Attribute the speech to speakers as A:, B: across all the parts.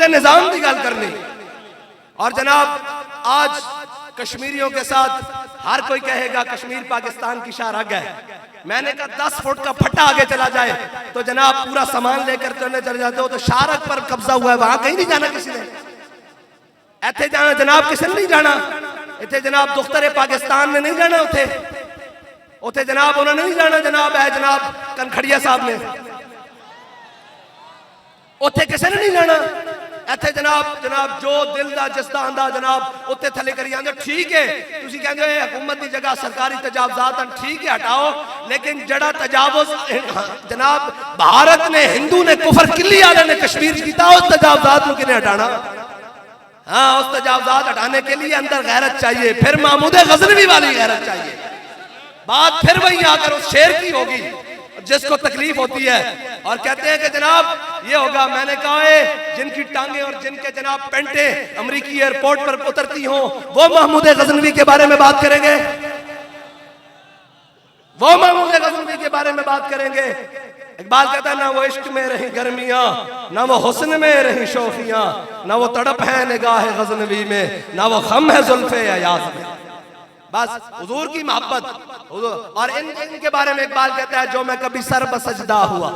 A: सूबूत निजाम की गल करनी। और जनाब आज कश्मीरियों के साथ हर कोई कहेगा कश्मीर पाकिस्तान की शाहरग है। मैंने कहा 10 फुट का फट्टा आगे चला जाए तो जनाब पूरा सामान लेकर चले जाते हो तो शाहरग पर कब्जा हुआ है, वहां कहीं नहीं जाना किसी ने। इथे जाना जनाब किसी ने नहीं जाना। इथे जनाब दुख्तर पाकिस्तान ने नहीं जाना। उथे जनाब उन्होंने नहीं जाना। जनाब है जनाब कनखड़िया साहब ने, उथे किसी ने नहीं जाना। इथे जनाब जो दिल का जिसका आंदा जनाब उत्ते थले करी आंदे। ठीक है तुसी कहंदे हो हुकूमत की जगह सरकारी तजावुजात ठीक है हटाओ, लेकिन जड़ा तजावुज जनाब भारत ने हिंदू ने कुफर किली वाले ने कश्मीर किया उस तजावुजात को किने हटाना। हाँ उस तजावुजात हटाने के लिए अंदर गैरत चाहिए, फिर महमूद गजनवी वाली गैरत चाहिए। बात फिर वही आकर उस शेर की होगी जिसको तकलीफ होती है और कहते हैं कि जनाब ये होगा। मैंने कहा है जिनकी टांगे और जिनके जनाब पेंटे अमेरिकी एयरपोर्ट पर उतरती हों वो महमूद गजनवी के बारे में बात करेंगे, वो महमूद गजनवी के बारे में बात करेंगे। इकबाल कहता है ना वो इश्क में रही गर्मियां, ना वो हुस्न में रही शोखियां, ना वो तड़प है निगाह गजनवी में, ना वो खम है जुल्फे अयाज में। बस हुजूर की मोहब्बत। और इनके बारे में इकबाल कहता है जो मैं कभी सर बसजदा हुआ।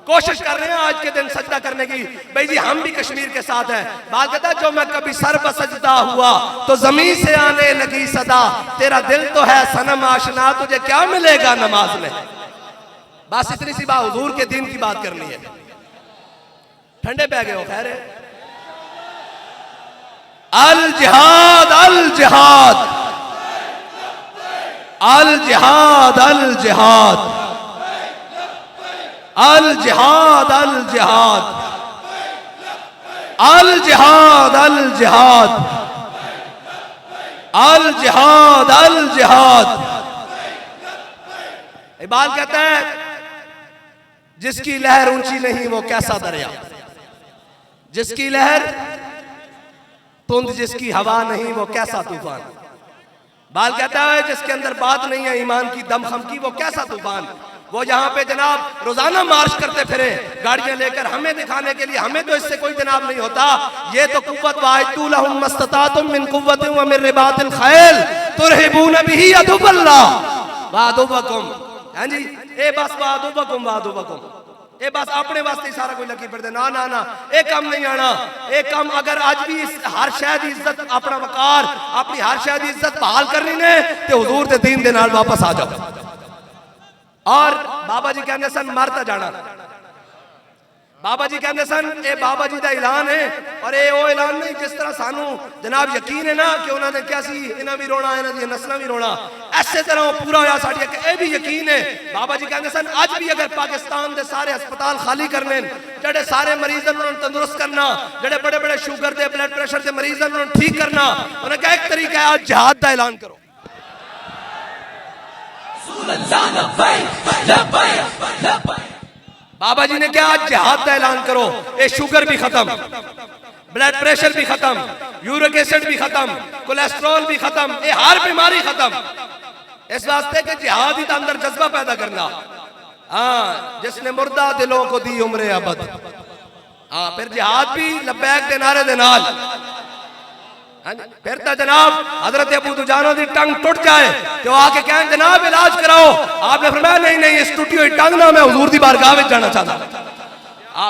A: कोशिश कर रहे हैं आज के दिन सजदा करने की, भाई जी हम भी कश्मीर के साथ हैं। इकबाल कहता है जो मैं कभी सर बसजदा हुआ तो जमीन से आने लगी सदा, तेरा दिल तो है सनम आशना तुझे क्या मिलेगा नमाज में। बस इतनी सी बात हुजूर के दीन की बात करनी है। ठंडे पै गए हो खैर। अल जिहाद अल जिहाद अल जिहाद अल जिहाद अल जिहाद अल जिहाद अल जिहाद अल जिहाद अल जिहाद अल जिहाद। इकबाल कहता है जिसकी लहर ऊंची नहीं वो कैसा दरिया, जिसकी लहर तुंद जिसकी हवा नहीं वो कैसा तूफान। बाल कहता है जिसके अंदर बात नहीं है ईमान की दमखम की वो कैसा तूफान। वो यहाँ पे जनाब रोजाना मार्च करते फिरे गाड़ियां लेकर हमें दिखाने के लिए, हमें तो इससे कोई जनाब नहीं होता। ये तो कुव्वत वाइतुलहुम मस्ततातुम मिन कुव्वतिन व मिन रिबातिल खैल तुरहिबून बिही अदुवल्लाह व अदुवकुम। हां जी ए बस व अदुवकुम व अदुवकुम, ए बस अपने वास्ते ही सारा कोई लगी पड़ते। ना ना ना ये काम नहीं आना। एक काम अगर आज भी हर शायद इज्जत अपना वकार अपनी हर शायद इज्जत बहाल करनी ने ते हुजूर दे दीन दे नाल वापस आ जाओ। और बाबा जी कहते सन मरता जाना। बाबा जी कहते सन ये बाबा जी का ऐलान है और ये वो ऐलान नहीं जिस तरह सानू जनाब यकीन है ना कि उन्होंने क्या सी इन्हें भी रोना इन्हों दी नस्ल भी रोना, ऐसे तरह वो पूरा होया साडी ये भी यकीन है। बाबा जी कहते सन अज भी अगर पाकिस्तान के सारे अस्पताल खाली करने, जेडे सारे मरीज उन्होंने तंदुरुस्त करना, जेडे बड़े बड़े शुगर के ब्लड प्रेशर के मरीज उन्होंने ठीक करना, उन्हें क्या एक तरीका है आज जिहाद का ऐलान करो। बाबा जी ने क्या आज जिहाद का ऐलान करो। ये शुगर भी खत्म, ब्लड प्रेशर भी खत्म, यूरिक एसिड भी खत्म, कोलेस्ट्रॉल भी खत्म, ये हर बीमारी खत्म। इस वास्ते के जिहाद ही तो अंदर जज्बा पैदा करना। हाँ जिसने मुर्दा दिलों को दी उम्र अबद। हाँ फिर जिहाद भी लब्बैक के नारे दे नाल। फिर तो जनाब हजरत अबू दुजाना की टंग टूट जाए तो आके कहें जनाब इलाज कराओ, आपने फरमाया नहीं नहीं इस टूटी हुई टंग ना मैं हुजूर की बारगाह में जाना चाहता।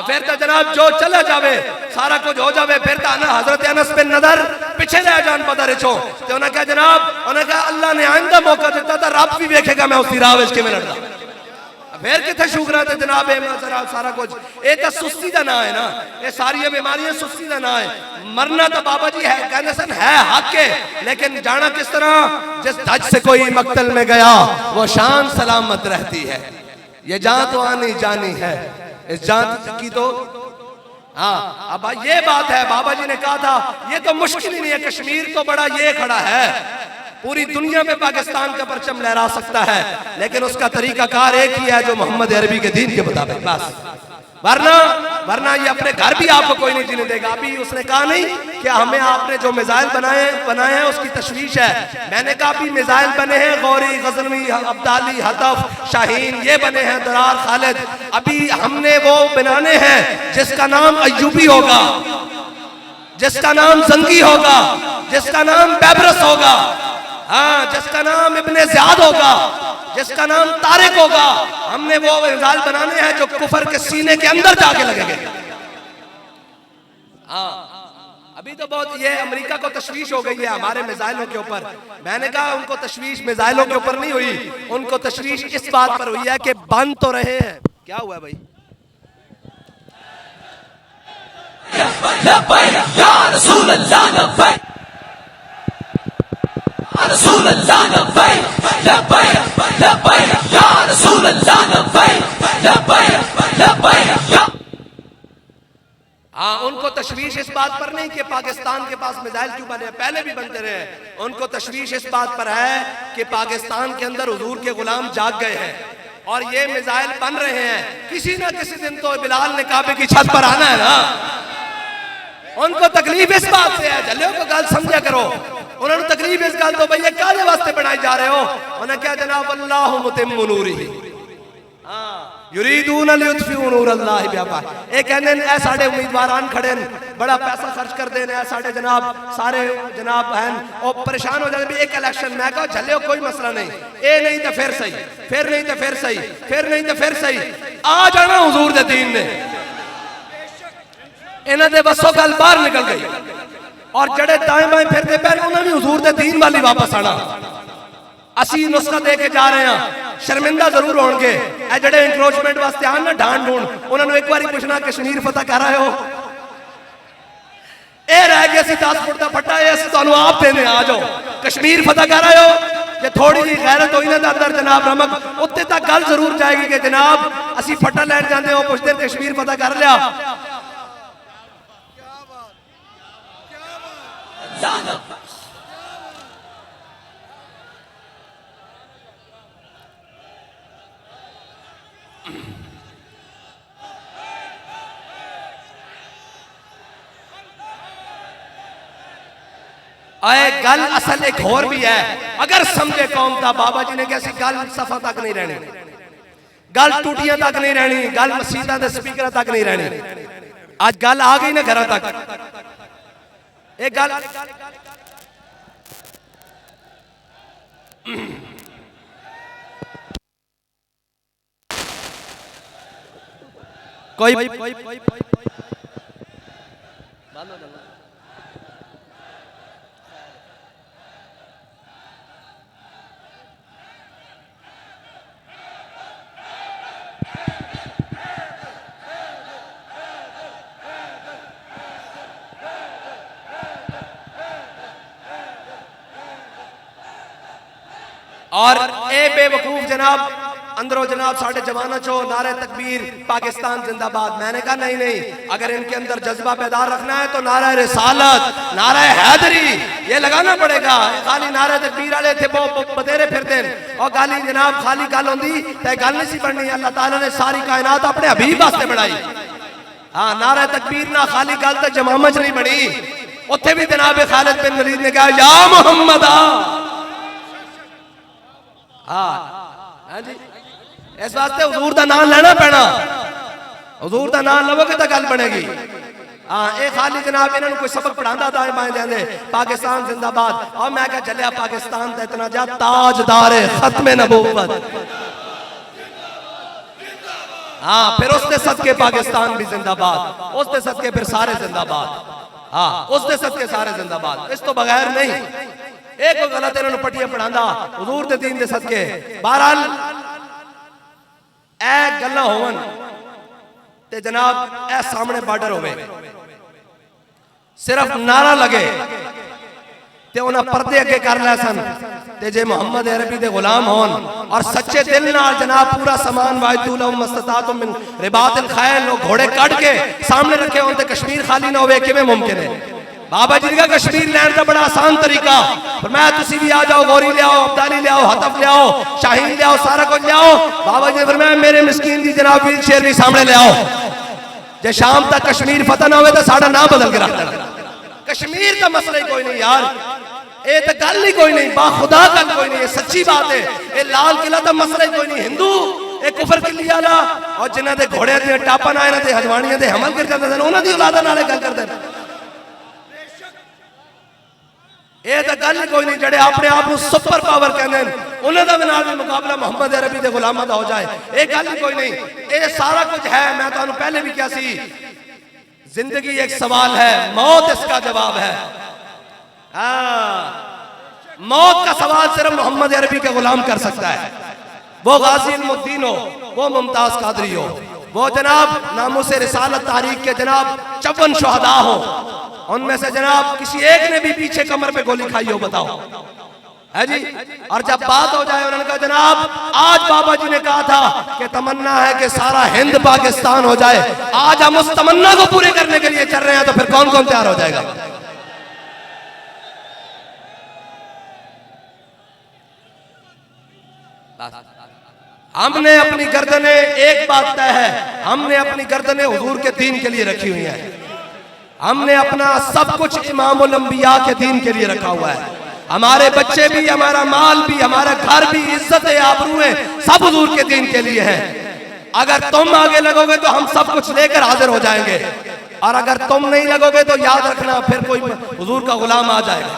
A: फिर तो जनाब जो चला जावे सारा कुछ हो जावे। फिर तो ना हजरत अनस बिन नदर पिछे रह जान बदर चो तो उन्हें कहा जनाब उन्हें कहा अल्लाह ने आइंदा मौका दिता था रब भी वेखेगा मैं उसकी राह विच किवें लड़दा। फिर कितने शुगर है जनाब सारा कुछ ये तो सुस्ती का ना है ना, ये सारी बीमारियां सुस्ती का ना है। मरना तो बाबा जी है कहने सन है हक है, लेकिन जाना किस तरह जिस धज से कोई मक्तल में गया वो शान सलामत रहती है। ये जान तो आनी जानी है इस जान की तो। हाँ अब ये बात है बाबा जी ने कहा था ये तो मुश्किल ही नहीं है, कश्मीर तो बड़ा ये खड़ा है पूरी दुनिया में पाकिस्तान का परचम लहरा सकता है, लेकिन उसका तरीकाकार एक ही है जो मोहम्मद अरबी के दीन के मुताबिक बस। वरना ये अपने घर भी आपको कोई नहीं जीने देगा। अभी उसने कहा नहीं कि हमें आपने जो मिसाइल बनाए हैं उसकी तशवीश है। मैंने कहा अभी मिसाइल बने हैं गौरी गजनवी अब्दाली हतफ शाहीन ये बने हैं दरार खालिद, अभी हमने वो बनाने हैं जिसका नाम अय्यूबी होगा। जिसका नाम जंगी होगा, जिसका नाम बैबरस होगा, हाँ, जिसका नाम इब्ने ज़ियाद होगा, जिसका नाम तारिक होगा, हमने वो मिसाइल बनाने हैं जो कुफर के सीने के अंदर जाके लगेंगे। हाँ, अभी तो बहुत ये अमेरिका को तशवीश हो गई है हमारे मिसाइलों के ऊपर। मैंने कहा उनको तशवीश मिसाइलों के ऊपर नहीं हुई, उनको तशवीश इस बात पर हुई है कि बन तो रहे हैं। क्या हुआ भाई? हाँ, उनको तशवीश इस बात पर नहीं कि पाकिस्तान के पास मिसाइल क्यों बने, पहले भी बनते रहे। उनको तशवीश इस बात पर है कि पाकिस्तान के अंदर हुजूर के गुलाम जाग गए हैं और ये मिसाइल बन रहे हैं। किसी ना किसी दिन तो बिलाल ने काबे की छत पर आना है ना। उनको तकलीफ इस बात से है, जल्लियों को गल समझा करो। उन्होंने तकलीफ इस गल तो भैया काले वास्ते बनाए जा रहे हो। उन्हें क्या जनाब, अल्लाहु मुतिम्मु नूरिही, युरीदून लियुत्फिऊ नूरल्लाहि बिअफ़वाह। ए कहने ए साडे उम्मीदवारान खड़े न, बड़ा पैसा खर्च कर देने हैं साडे जनाब, सारे जनाब हैं और परेशान हो जाते भी एक इलेक्शन। मैं कहा झल्लियो कोई मसला नहीं, ए नहीं तो फिर सही, फिर नहीं तो फिर सही, फिर नहीं तो फिर सही। आ जाना हुजूर दे दीन ने, इन्हां दे बसों गल बाहर निकल गई और जड़े दाएं बाएं फिरते पे उन्होंने भी हुजूर दे दीन वाली वापस आना। असी नुस्खा दे के जा रहे हैं, शर्मिंदा जरूर होंगे ए जड़े इंक्रोचमेंट वास्ते आन ना ढांड ढूंढ। उन्होंने एक बार पूछना कश्मीर फतह कर रहे हो, ए रह गया सी 10 फुट का फट्टा, तुहानू आप देने आ जाओ। कश्मीर फतह कर रहे हो, जे थोड़ी जी गैरत होई ना अंदर जनाब रमक, उत्ते तक गल जरूर जाएगी कि जनाब असी फट्टा लैन जाते हो, पुछते कश्मीर फतह कर लिया। आए गल असल एक होर भी है, अगर समझे कौम दा बाबा जी ने कैसी गल सफा तक नहीं रहनी, गल टूटियां तक नहीं रहनी, गल मसीदा दे स्पीकर तक नहीं रहनी। आज गल आ गई ना घर तक, एक गल कोई और ए बेवकूफ जनाब अंदरों जनाब साढ़े जवाना चो नारे तकबीर पाकिस्तान जिंदाबाद। मैंने कहा नहीं नहीं, अगर इनके अंदर जज्बा पैदार रखना है तो नारा रिसालत, नारा हैदरी ये लगाना पड़ेगा। खाली नारा तकबीर वाले थे वो बतेरे फिरते और गाली जनाब खाली गल होंदी ते गल नहीं सी बननी। अल्लाह ताला ने सारी कायनात अपने हबीब वास्ते बनाई। हाँ, नारा तकबीर ना खाली गल तो जमामच नहीं बनी। उत्थे भी जनाब खालिद बिन वलीद ने कहा या मोहम्मद। हाँ जी, इस वास्ते हुजूर दा नाम लेना पैना, हुजूर दा नाम लवोगे तो गल बनेगी। हाँ, ये खाली जनाब इन्होंने कोई सबक पढ़ाता था बाएं जाने पाकिस्तान जिंदाबाद। और मैं क्या चलिया पाकिस्तान का इतना जा ताजदार खत्म नबूवत। हाँ, फिर उसके सदके पाकिस्तान भी जिंदाबाद, उसके सदके फिर सारे जिंदाबाद। हाँ, उसके सदके सारे जिंदाबाद, इस तो बगैर नहीं। एक गलत इन्होंने पट्टियां पढ़ांदा हुजूर दे दीन दे सदके। बहरहाल ए गल्लां होवन ते जनाब ए सामने बॉर्डर होवे, सिर्फ नारा लगे ते उन्हें पर्दे अगे कर लै सन ते जे मोहम्मद अरबी दे गुलाम होन और सच्चे दिल नाल जनाब पूरा समान वायतुलहुम मस्ततातुम मिन रिबातिल खैल घोड़े कट के सामने रखे हों ते कश्मीर खाली ना होवे, किवें मुमकिन है? बाबा जी का कश्मीर लैंड का बड़ा आसान तरीका, फरमाया तुसी भी आ जाओ, गौरी ले आओ, अब्दाली ले आओ, हतफ ले आओ, शाहीन ले आओ, सारा कुछ ले आओ। बाबा जी ने फरमाया मेरे मिस्कीन दी जनाब व्हील चेयर भी सामने ले आओ। जे शाम तक कश्मीर फतह ना होवे तो साडा नाम बदल के रख देना। कश्मीर का मसला ही कोई नहीं यार, ये तो गल ही कोई नहीं, बाखुदा गल कोई नहीं, ये सच्ची बात है। ये लाल किला का मसला ही कोई नहीं। हिंदू एक कुफर किली वाला और जिन्हां दे घोड़े दे टापा ना इन्हां दे हजवाणियां दे हमल कर जांदे सन, उन्हां दी औलादां नाल गल करदे। ये तो गल कोई नहीं जड़े अपने आप को सुपर पावर कहते हैं उन्होंने भी नाल मुकाबला मोहम्मद अरबी के गुलामां दा हो जाए, ये गल कोई नहीं। ये सारा कुछ है, मैं तुहानू पहले भी कहा सी, जिंदगी एक सवाल है, मौत इसका जवाब है। मौत का सवाल सिर्फ मोहम्मद अरबी का गुलाम कर सकता है। वो गाजी इल्मुद्दीन हो, वो मुमताज कादरी हो, वो जनाब नामूस रिसालत तारीख के जनाब 54 शुहदा हो, उनमें से जनाब किसी एक ने भी पीछे कमर पे गोली खाई हो, बताओ है जी। और जब बात हो जाए उन्होंने कहा जनाब आज बाबा जी ने कहा था कि तमन्ना है कि सारा हिंद पाकिस्तान हो जाए, आज हम उस तमन्ना को पूरे करने के लिए चल रहे हैं, तो फिर कौन कौन तैयार हो जाएगा? हमने अपनी गर्दनें, एक बात तय है, हमने अपनी गर्दनें हुजूर के दीन के लिए रखी हुई हैं। हमने अपना सब कुछ इमामुल अंबिया के दीन के लिए रखा हुआ है। हमारे बच्चे भी, हमारा माल भी, हमारा घर भी, इज्जत आबरूएं सब हुजूर के दीन के लिए है। अगर तुम आगे लगोगे तो हम सब कुछ लेकर हाजिर हो जाएंगे, और अगर तुम नहीं लगोगे तो याद रखना फिर कोई हुजूर का गुलाम आ जाएगा,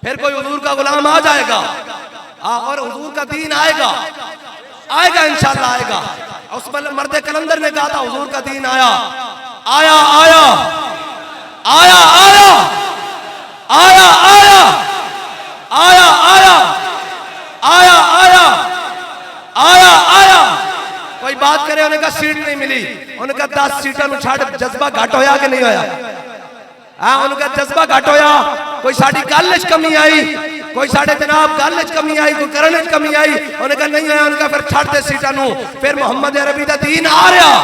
A: फिर कोई हुजूर का गुलाम आ जाएगा, और हुजूर का दीन आएगा, आएगा इंशाल्लाह आएगा। उस मर्द कलंदर ने कहा था हुजूर का दीन आया, आया आया आया आया आया आया आया आया आया आया आया आया। कोई बात करे, उन्हें कहा सीट नहीं मिली, उन्हें कहा 10 सीटां छाड़, जज्बा घट होया कि नहीं होया? हाँ, उनका जज्बा घट होया। कोई साड़ी गल च कमी आई, कोई साढ़े जनाब गल च कमी आई, कोई करने च कमी आई, उन्हें कहा नहीं आया, उनका फिर छाड़ते सीटां नूं, फिर मोहम्मद अरबी दा दीन आ रहा,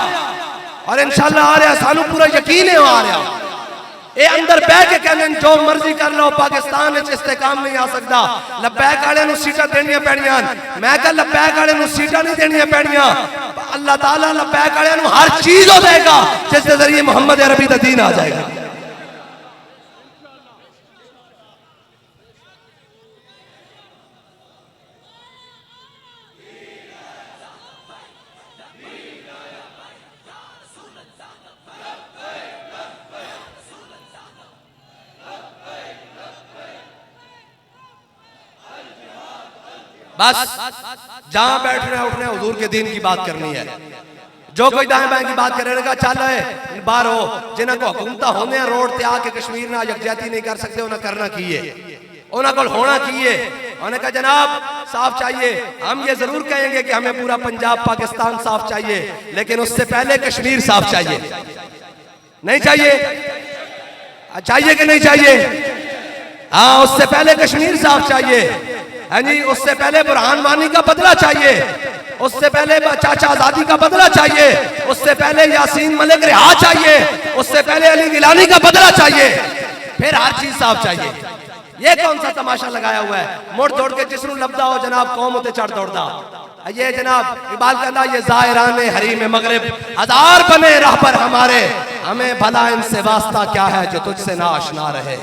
A: और इंशाल्लाह आ रहा, सानू पूरा यकीन है आ रहा। ये अंदर बह के कहने जो मर्जी कर लो, पाकिस्तान इस्तेकाम नहीं आ सकता, लब्बैक वाले नूं सीटां देनियां पैणियां। मैं कहा लब्बैक वाले नूं सीटां नहीं देनियां पैणियां, अल्लाह ताला लब्बैक वाले नूं हर चीज हो देगा जिसके जरिए मोहम्मद अरबी दा दीन आ जाएगा। बस जहां बैठना है उठना है, हुजूर के दीन की बात करनी है। जो कोई दाएं बाएं की बात करेगा चल है बाहर हो, जिन्हें को हुकूमत होने रोड ते आके कश्मीर ना यकजहती नहीं कर सकते, उन्हें करना की है, उन्हें को होना की है। उन्हें कहा जनाब साफ चाहिए, हम ये जरूर कहेंगे कि हमें पूरा पंजाब पाकिस्तान साफ चाहिए, लेकिन उससे पहले कश्मीर साफ चाहिए। नहीं चाहिए? चाहिए कि नहीं चाहिए? हाँ, उससे पहले कश्मीर साफ चाहिए, है जी। उससे पहले बुरहान वानी का बदला चाहिए, उससे पहले चाचा आजादी का बदला चाहिए, उससे पहले यासीन मलिक रिहा चाहिए, उससे पहले अली गिलानी का बदला चाहिए, फिर हर चीज साफ चाहिए। ये कौन सा तमाशा लगाया हुआ है? मुड़ दौड़ के जिसनू लबदा हो जनाब कौम उते चढ़ दौड़दा। ये जनाब इकबाल कहता ये ज़ाहिराने हरीम मगरिब हजार बने राह पर हमारे, हमें भला इनसे वास्ता क्या है जो तुझसे ना आशना रहे।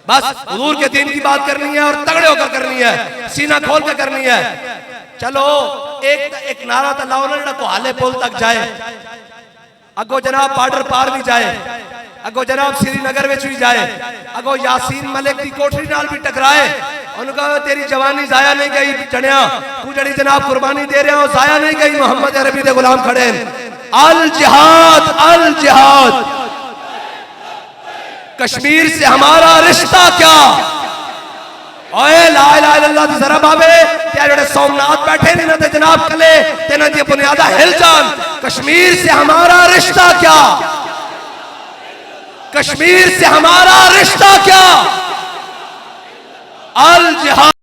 A: बस हुजूर के दीन की बात करनी है और तगड़े होकर करनी है, सीना खोल कर करनी है। चलो एक नारा तो लाओ ना जो कोहाले पुल तक जाए, अगो जनाब बॉर्डर पार भी जाए, अगो जनाब श्रीनगर में भी जाए, अगो यासीन मलिक की कोठरी नाल भी टकराए। उनका तेरी जवानी जाया नहीं गई चढ़िया, तू जड़ी जनाब कुर्बानी दे रहे हो जाया नहीं गई। मोहम्मद अरबी दे गुलाम खड़े, अल जिहाद अल जिहाद। कश्मीर से हमारा रिश्ता क्या? ओए ला इलाहा इल्लल्लाह दी जरा बाबे ते जेड़े सोमनाथ बैठे ने ते जनाब कले ते ना दी बुनियादा हिल जान। कश्मीर से हमारा रिश्ता क्या? कश्मीर से हमारा रिश्ता क्या? अल जिहाद।